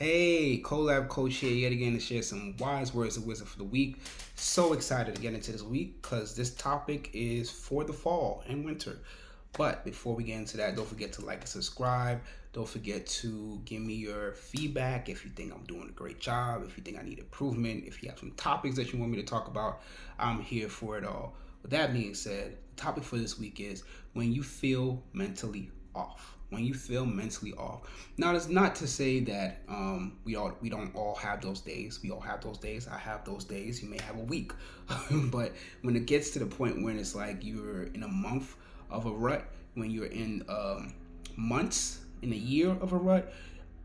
Hey, Colab Coach here yet again to share some wise words of wisdom for the week. So excited to get into this week because this topic is for the fall and winter. But before we get into that, don't forget to like and subscribe. Don't forget to give me your feedback if you think I'm doing a great job, if you think I need improvement, if you have some topics that you want me to talk about, I'm here for it all. With that being said, the topic for this week is when you feel mentally off. When you feel mentally off. Now, it's not to say that we don't all have those days. We all have those days. I have those days. You may have a week, but when it gets to the point when it's like you're in a month of a rut, when you're in months in a year of a rut,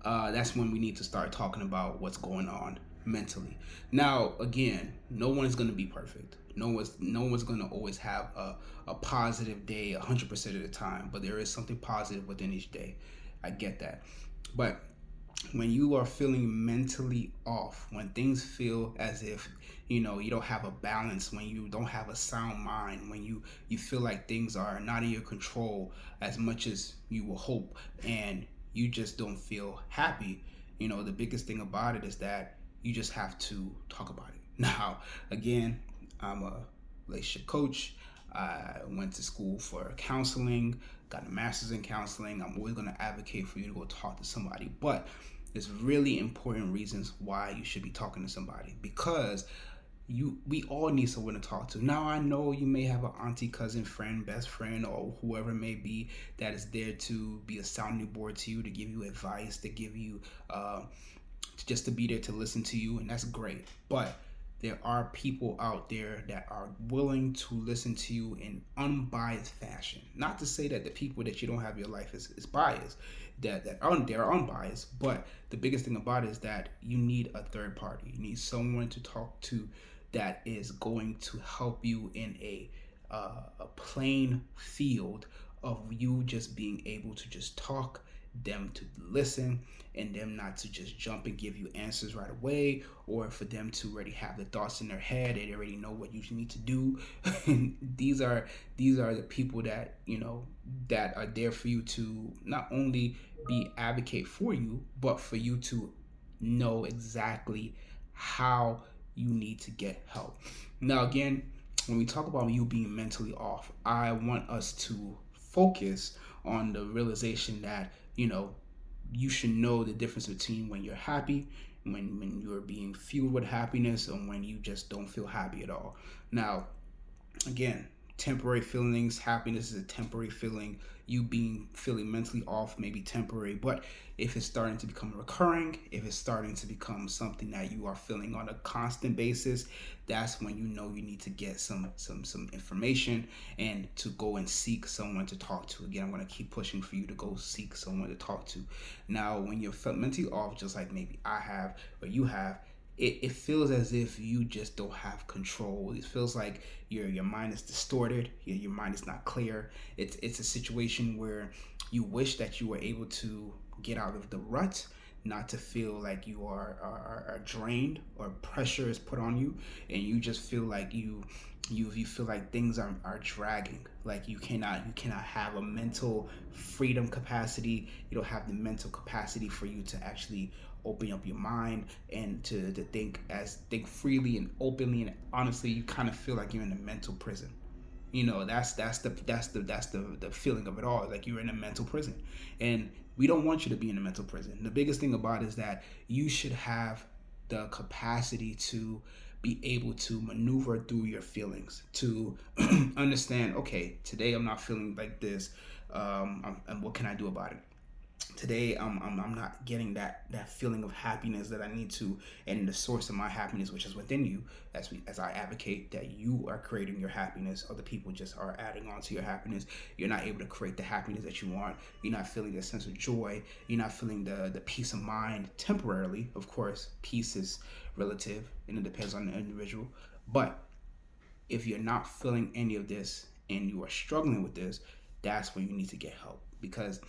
that's when we need to start talking about what's going on mentally. Now, again, no one's going to be perfect. No one's going to always have a positive day 100% of the time, but there is something positive within each day. I get that. But when you are feeling mentally off, when things feel as if you don't have a balance, when you don't have a sound mind, when you feel like things are not in your control as much as you will hope, and you just don't feel happy, the biggest thing about it is that you just have to talk about it. Now, again, I'm a relationship coach. I went to school for counseling, got a master's in counseling. I'm always going to advocate for you to go talk to somebody, but there's really important reasons why you should be talking to somebody, because we all need someone to talk to. Now, I know you may have an auntie, cousin, friend, best friend, or whoever it may be that is there to be a sounding board to you, to give you advice, to give you just to be there to listen to you, and that's great. But there are people out there that are willing to listen to you in unbiased fashion. Not to say that the people that you don't have in your life is biased, they're unbiased, but the biggest thing about it is that you need a third party. You need someone to talk to that is going to help you in a plain field of you just being able to just talk, them to listen, and them not to just jump and give you answers right away, or for them to already have the thoughts in their head. They already know what you need to do. These are the people that that are there for you to not only be advocate for you, but for you to know exactly how you need to get help. Now, again, when we talk about you being mentally off, I want us to focus on the realization that you should know the difference between when you're happy, when you're being fueled with happiness, and when you just don't feel happy at all. Now, again, temporary feelings, happiness is a temporary feeling. You feeling mentally off may be temporary, but if it's starting to become recurring, if it's starting to become something that you are feeling on a constant basis, that's when you need to get some information and to go and seek someone to talk to. Again, I'm going to keep pushing for you to go seek someone to talk to. Now, when you're mentally off, just like maybe I have or you have, it feels as if you just don't have control. It feels like your mind is distorted. Your mind is not clear. It's a situation where you wish that you were able to get out of the rut, not to feel like you are drained or pressure is put on you, and you just feel like you feel like things are dragging. Like you cannot have a mental freedom capacity. You don't have the mental capacity for you to actually open up your mind and to think freely and openly, and honestly, you kind of feel like you're in a mental prison. That's the feeling of it all. Like you're in a mental prison, and we don't want you to be in a mental prison. The biggest thing about it is that you should have the capacity to be able to maneuver through your feelings, to understand, okay, today I'm not feeling like this, and what can I do about it? Today I'm not getting that feeling of happiness that I need to, and the source of my happiness, which is within you. As I advocate that you are creating your happiness, other people just are adding on to your happiness. You're not able to create the happiness that you want. You're not feeling a sense of joy. You're not feeling the peace of mind temporarily. Of course, peace is relative and it depends on the individual, but if you're not feeling any of this and you are struggling with this, that's when you need to get help. Because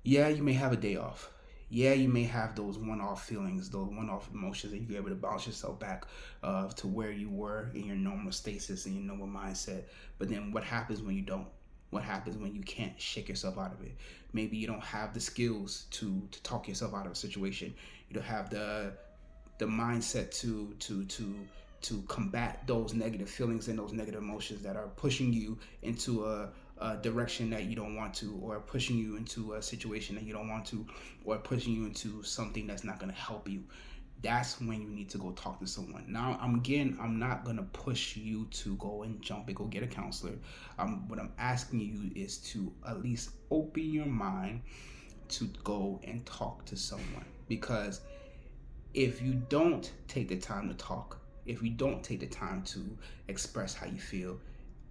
yeah, you may have a day off. Yeah, you may have those one-off feelings, those one-off emotions, and you're able to bounce yourself back to where you were in your normal stasis and your normal mindset. But then what happens when you don't? what happens when you can't shake yourself out of it. Maybe you don't have the skills to talk yourself out of a situation. You don't have the mindset to combat those negative feelings and those negative emotions that are pushing you into a direction that you don't want to, or pushing you into a situation that you don't want to, or pushing you into something that's not going to help you. That's when you need to go talk to someone. Now, I'm not gonna push you to go and jump and go get a counselor. What I'm asking you is to at least open your mind to go and talk to someone, because if you don't take the time to talk, if you don't take the time to express how you feel,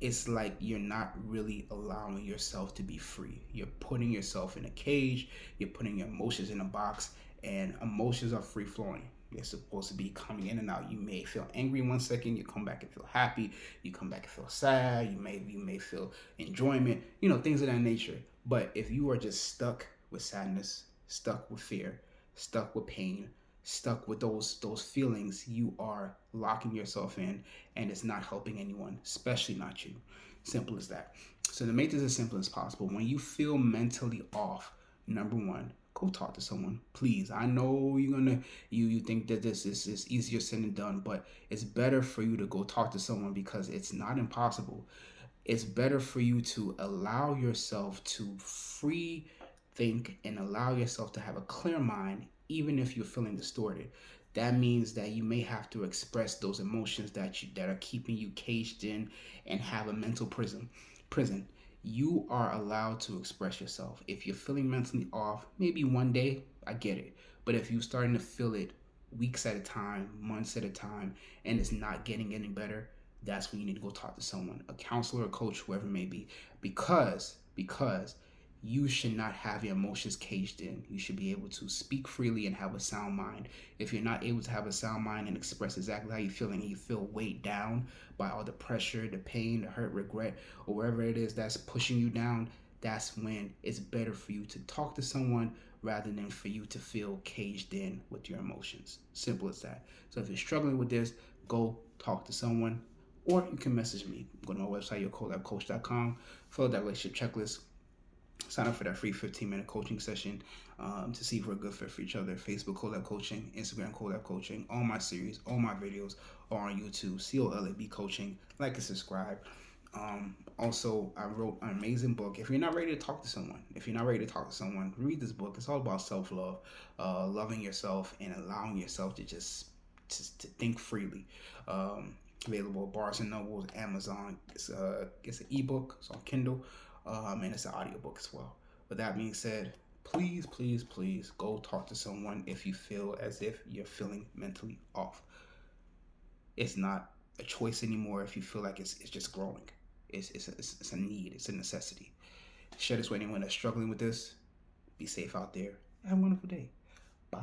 it's like you're not really allowing yourself to be free. You're putting yourself in a cage, you're putting your emotions in a box, and emotions are free flowing. They're supposed to be coming in and out. You may feel angry 1 second, you come back and feel happy, you come back and feel sad, you may feel enjoyment, things of that nature. But if you are just stuck with sadness, stuck with fear, stuck with pain, stuck with those feelings, you are locking yourself in, and it's not helping anyone, especially not you. Simple as that. So to make this as simple as possible, when you feel mentally off, number one, go talk to someone, please. I know you think that this is easier said than done, but it's better for you to go talk to someone, because it's not impossible. It's better for you to allow yourself to free think and allow yourself to have a clear mind, even if you're feeling distorted. That means that you may have to express those emotions that are keeping you caged in and have a mental prison. You are allowed to express yourself. If you're feeling mentally off, maybe one day, I get it. But if you're starting to feel it weeks at a time, months at a time, and it's not getting any better, that's when you need to go talk to someone, a counselor, a coach, whoever it may be, because you should not have your emotions caged in. You should be able to speak freely and have a sound mind. If you're not able to have a sound mind and express exactly how you're feeling, and you feel weighed down by all the pressure, the pain, the hurt, regret, or wherever it is that's pushing you down, that's when it's better for you to talk to someone rather than for you to feel caged in with your emotions. Simple as that. So if you're struggling with this, go talk to someone, or you can message me. Go to my website, Colabcoach.com, fill out that relationship checklist, sign up for that free 15-minute coaching session to see if we're a good fit for each other. Facebook Colab Coaching, Instagram Colab Coaching, all my series, all my videos are on YouTube, COLAB Coaching. Like and subscribe. Also, I wrote an amazing book. If you're not ready to talk to someone, read this book. It's all about self-love, loving yourself, and allowing yourself to just to think freely. Available at Barnes and Noble, Amazon. It's an ebook. It's on Kindle, and it's an audiobook as well. With that being said, please, please, please go talk to someone if you feel as if you're feeling mentally off. It's not a choice anymore. If you feel like it's just growing, it's a need. It's a necessity. Share this with anyone that's struggling with this. Be safe out there. Have a wonderful day. Bye.